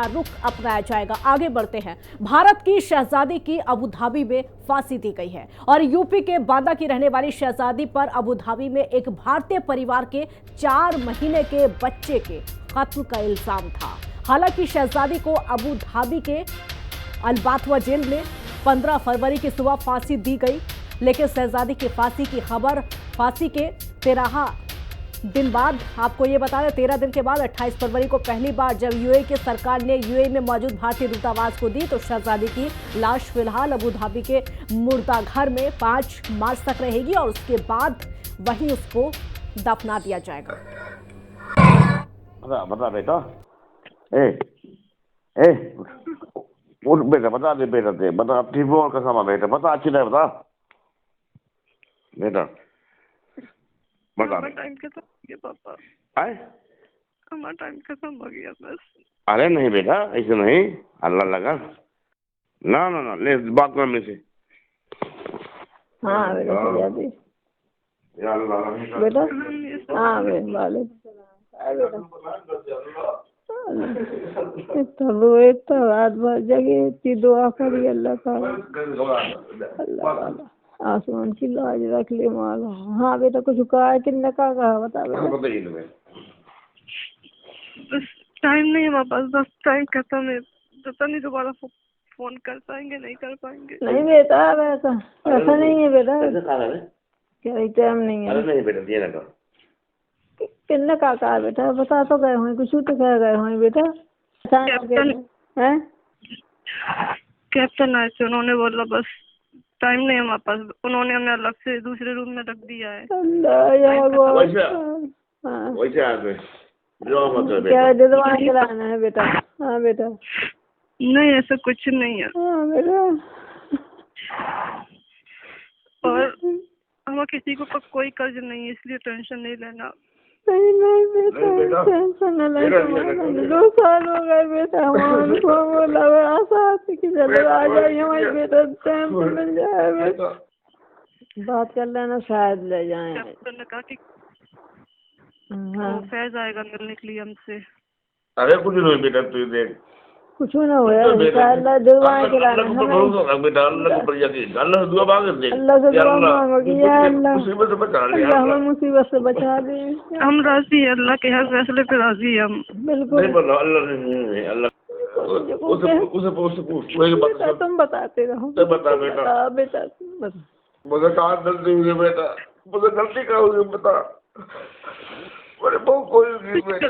रुख अपनाया जाएगा। आगे बढ़ते हैं। भारत की शहजादी की अबू धाबी में फांसी दी गई है और यूपी के बांदा की रहने वाली शहजादी पर अबू धाबी में एक भारतीय परिवार के 4 महीने के बच्चे के कत्ल का इल्जाम था। हालांकि शहजादी को अबू धाबी के अलबातवा जेल में 15 फरवरी की सुबह फांसी दी गई, लेकिन शहजादी की फांसी की खबर फांसी के 13 दिन बाद, आपको ये बता दें 13 दिन के बाद 28 फरवरी को पहली बार जब यूएई की सरकार ने यूएई में मौजूद भारतीय दूतावास को दी, तो शहजादी की लाश फिलहाल अबू धाबी के मुर्दाघर में 5 मार्च तक रहेगी और उसके बाद वहीं उसको दफना दिया जाएगा। बता बेटा, उठ बेटा, बता दे बेटा, दे बता, ठीक बोल कसम बेटा, बता अच्छी तरह बता बेटा, बता। टाइम खत्म हो गया पापा, आए हमारा टाइम खत्म हो गया बस। अरे नहीं बेटा, ऐसे नहीं, अल्लाह लगा ना ना ना, ले बात कर मेरे से। हाँ बेटा, शहजादी बेटा, हाँ बेटा, इतना रोए, इतना रात भर जगे, इतनी दुआ करी अल्लाह ताला, अल्लाह आसमान की लाज रख ले माला। हाँ बेटा, कुछ कहा है किन्ने का कहा, बता बेटा। बस टाइम नहीं है हमारे पास, बस टाइम खत्म है, पता नहीं दोबारा फोन कर पाएंगे नहीं कर पाएंगे। नहीं बेटा, ऐसा नहीं है बेटा, क्या टाइम नहीं है। नहीं बेटा, ये ना किन्ने का कहा बेटा, बता तो गए हुए, कुछ तो कह गए हुए बेटा। कैप्टन आए थे, उन्होंने बोला बस टाइम नहीं है हमारे पास, उन्होंने हमें अलग से दूसरे रूम में रख दिया है। क्या दिलवा कराना है बेटा? हाँ बेटा, नहीं ऐसा कुछ नहीं है। हाँ बेटा, और हमें किसी को कोई कर्ज नहीं है, इसलिए टेंशन नहीं लेना। नहीं बेटा, टेंशन न लेना। 2 साल हो गए बेटा, हमको बोला आशा थी कि जल्द आ जाइए हमारे बेटा, टाइम पे मिल जाए बेटा। बात कर लेना, शायद ले जाए। कैप्टन ने कहा कि वो फैज आएगा मिलने के लिए हमसे। अरे कुछ नहीं बेटा, तू देख कुछ ना हो यार, इंशाअल्लाह दुआएं कराना है बेटा, अल्लाह की बरकत है, अल्लाह दुआ मांग दे, अल्लाह से दुआ मांगोगी या अल्लाह मुसीबत से बचा ले, अल्लाह हमें मुसीबत से बचा दे। हम राजी है, अल्लाह के हर फैसले पे राजी है हम। बिल्कुल नहीं बोलो, अल्लाह नहीं, अल्लाह उसे पूछ वही बात। तुम बताते रहो, बता बेटा, बेटा बता, मुझे कहाँ गलती हुई बेटा, मुझे गलती कहाँ हुई बता, मेरे बहुत कोई बेटा।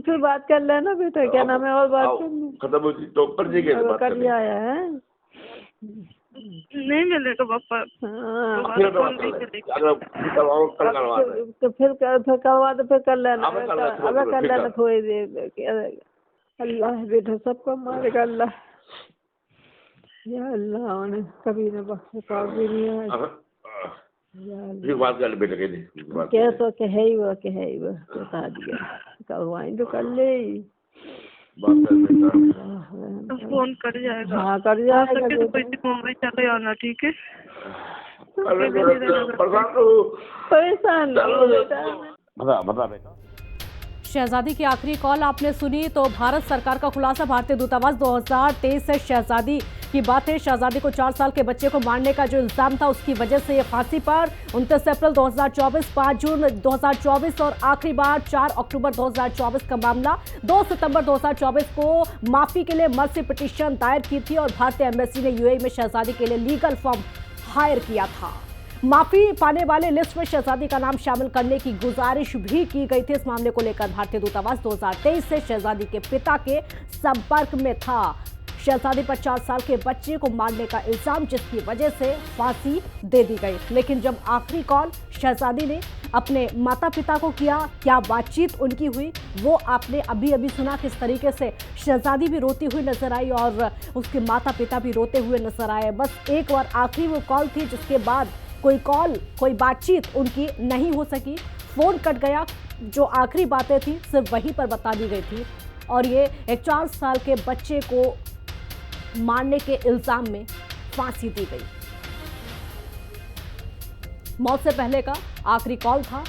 फिर बात कर लेना बेटा, क्या नाम है, और बात खत्म हो तो ऊपर जी के बात कर लिया है। नहीं मिलेगा पापा। तो फिर करवा दो, फिर कर लेना, अब कर लेना थोड़ी देर। अल्लाह बेटा सबको मारेगा अल्लाह, या अल्लाह उन्हें कभी न बख्शे, कभी नहीं है। बात कर ले बेटा, क्या तो कहे ही वो बता दिया, करवाएं तो कर ले, तो फोन कर जाएगा। हाँ कर जाएगा, मुंबई चले आना, ठीक है? परेशान बता बेटा। शहजादी की आखिरी कॉल आपने सुनी, तो भारत सरकार का खुलासा, भारतीय दूतावास 2023 से शहजादी की बात है। शहजादी को 4 साल के बच्चे को मारने का जो इल्जाम था, उसकी वजह से ये फांसी पर 29 अप्रैल 2024, 5 जून 2024 और आखिरी बार 4 अक्टूबर 2024 का मामला। 2 सितंबर 2024 को माफी के लिए मर्सी पिटीशन दायर की थी और भारतीय एम्बेसी ने यूएई में शहजादी के लिए लीगल फॉर्म हायर किया था। माफी पाने वाले लिस्ट में शहजादी का नाम शामिल करने की गुजारिश भी की गई थी। इस मामले को लेकर भारतीय दूतावास 2023 से शहजादी के पिता के संपर्क में था। शहजादी पर 4 साल के बच्चे को मारने का इल्जाम, जिसकी वजह से फांसी दे दी गई। लेकिन जब आखिरी कॉल शहजादी ने अपने माता पिता को किया, क्या बातचीत उनकी हुई, वो आपने अभी अभी सुना। किस तरीके से शहजादी भी रोती हुई नजर आई और उसके माता पिता भी रोते हुए नजर आए। बस एक बार आखिरी वो कॉल थी, जिसके बाद कोई बातचीत उनकी नहीं हो सकी, फोन कट गया। जो आखिरी बातें थी सिर्फ वहीं पर बता दी गई थी और ये एक 4 साल के बच्चे को मारने के इल्जाम में फांसी दी गई। मौत से पहले का आखिरी कॉल था।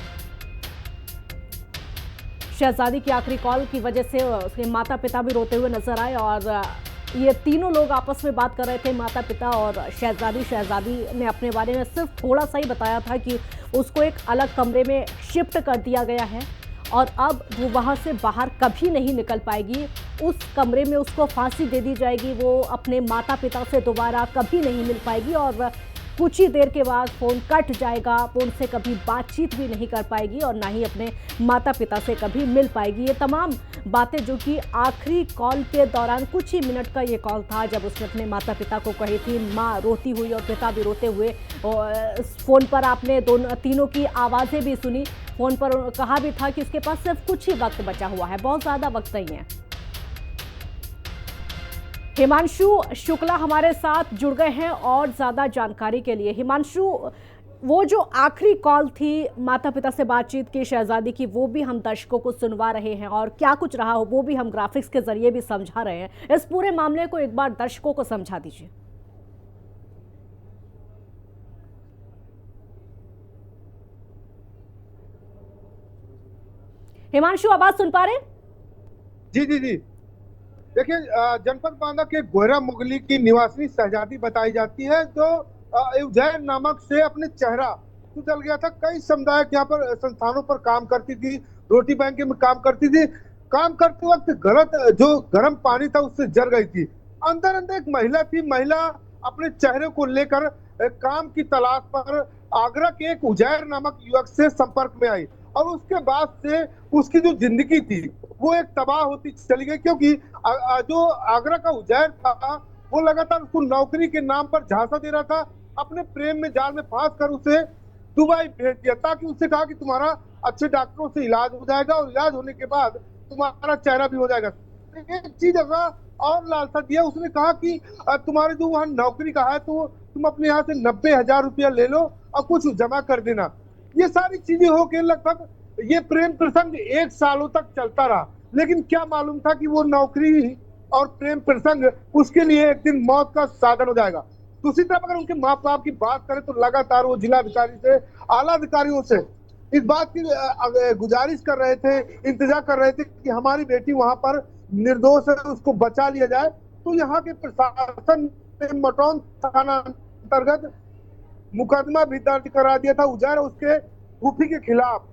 शहजादी की आखिरी कॉल की वजह से उसके माता पिता भी रोते हुए नजर आए और ये तीनों लोग आपस में बात कर रहे थे, माता पिता और शहजादी। शहजादी ने अपने बारे में सिर्फ थोड़ा सा ही बताया था कि उसको एक अलग कमरे में शिफ्ट कर दिया गया है और अब वो वहाँ से बाहर कभी नहीं निकल पाएगी। उस कमरे में उसको फांसी दे दी जाएगी, वो अपने माता पिता से दोबारा कभी नहीं मिल पाएगी और कुछ ही देर के बाद फ़ोन कट जाएगा। वो उनसे कभी बातचीत भी नहीं कर पाएगी और ना ही अपने माता पिता से कभी मिल पाएगी। ये तमाम बातें जो कि आखिरी कॉल के दौरान कुछ ही मिनट का ये कॉल था जब उसने अपने माता पिता को कही थी। माँ रोती हुई और पिता भी रोते हुए। फ़ोन पर आपने तीनों की आवाज़ें भी सुनी। फ़ोन पर कहा भी था कि उसके पास सिर्फ कुछ ही वक्त बचा हुआ है, बहुत ज़्यादा वक्त नहीं है। हिमांशु शुक्ला हमारे साथ जुड़ गए हैं और ज़्यादा जानकारी के लिए। हिमांशु, वो जो आखिरी कॉल थी माता पिता से बातचीत की शहजादी की, वो भी हम दर्शकों को सुनवा रहे हैं और क्या कुछ रहा हो वो भी हम ग्राफिक्स के जरिए भी समझा रहे हैं। इस पूरे मामले को एक बार दर्शकों को समझा दीजिए। हिमांशु, आवाज सुन पा रहे? जी जी जी, देखिए जनपद बांदा के गोहरा मुगली की निवासी शहजादी बताई जाती है जो उज्जैन नामक से अपने चेहरा तो चल गया था। कई समुदाय यहाँ पर संस्थानों पर काम करती थी, रोटी बैंक में काम करती थी। काम करते वक्त गलत जो गर्म पानी था उससे जल गई थी। अंदर अंदर एक महिला थी। महिला अपने चेहरे को लेकर काम की तलाश पर आगरा के एक उजैर नामक युवक से संपर्क में आई और उसके बाद से उसकी जो जिंदगी थी वो एक तबाह होती चली गई, क्योंकि जो आगरा का उजैर था वो लगातार उसको नौकरी के नाम पर झांसा दे रहा था। अपने प्रेम में जाल में फांस कर उसे दुबई भेज दिया ताकि उससे कहा कि तुम्हारा अच्छे डॉक्टरों से इलाज हो जाएगा और इलाज होने के बाद तुम्हारा चेहरा भी हो जाएगा। एक चीज ऐसा और लालसा दिया, उसने कहा कि तुम्हारे जो वहाँ नौकरी का है तो तुम अपने यहाँ से 90,000 रुपया ले लो और कुछ जमा कर देना। ये सारी चीजें हो के लगभग ये प्रेम प्रसंग 1 सालों तक चलता रहा, लेकिन क्या मालूम था कि वो नौकरी और प्रेम प्रसंग उसके लिए एक दिन मौत का साधन हो जाएगा। दूसरी तरफ अगर उनके माँ बाप की बात करें तो लगातार वो जिला अधिकारी से, आला अधिकारियों से इस बात की गुजारिश कर रहे थे, इंतजार कर रहे थे कि हमारी बेटी वहां पर निर्दोष है, उसको बचा लिया जाए। तो यहाँ के प्रशासन ने मटौन थाना अंतर्गत मुकदमा भी दर्ज करा दिया था उजैर उसके फूफी के खिलाफ।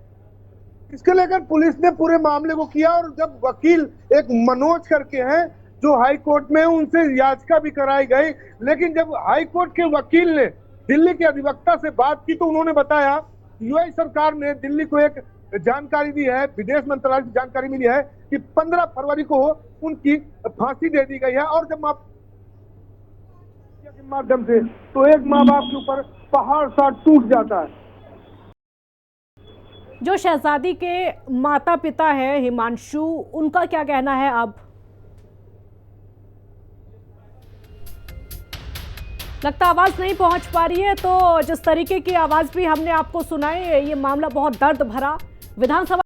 इसके लेकर पुलिस ने पूरे मामले को किया और जब वकील एक मनोज करके हैं जो हाई कोर्ट में, उनसे याचिका भी कराई गई, लेकिन जब हाई कोर्ट के वकील ने दिल्ली के अधिवक्ता से बात की तो उन्होंने बताया यूपी सरकार ने दिल्ली को एक जानकारी दी है, विदेश मंत्रालय की जानकारी मिली है कि 15 फरवरी को उनकी फांसी दे दी गई है। और जब के माध्यम से तो एक माँ बाप के ऊपर पहाड़ सा टूट जाता है। जो शहजादी के माता पिता है हिमांशु, उनका क्या कहना है? अब लगता आवाज नहीं पहुंच पा रही है, तो जिस तरीके की आवाज भी हमने आपको सुनाई, ये मामला बहुत दर्द भरा। विधानसभा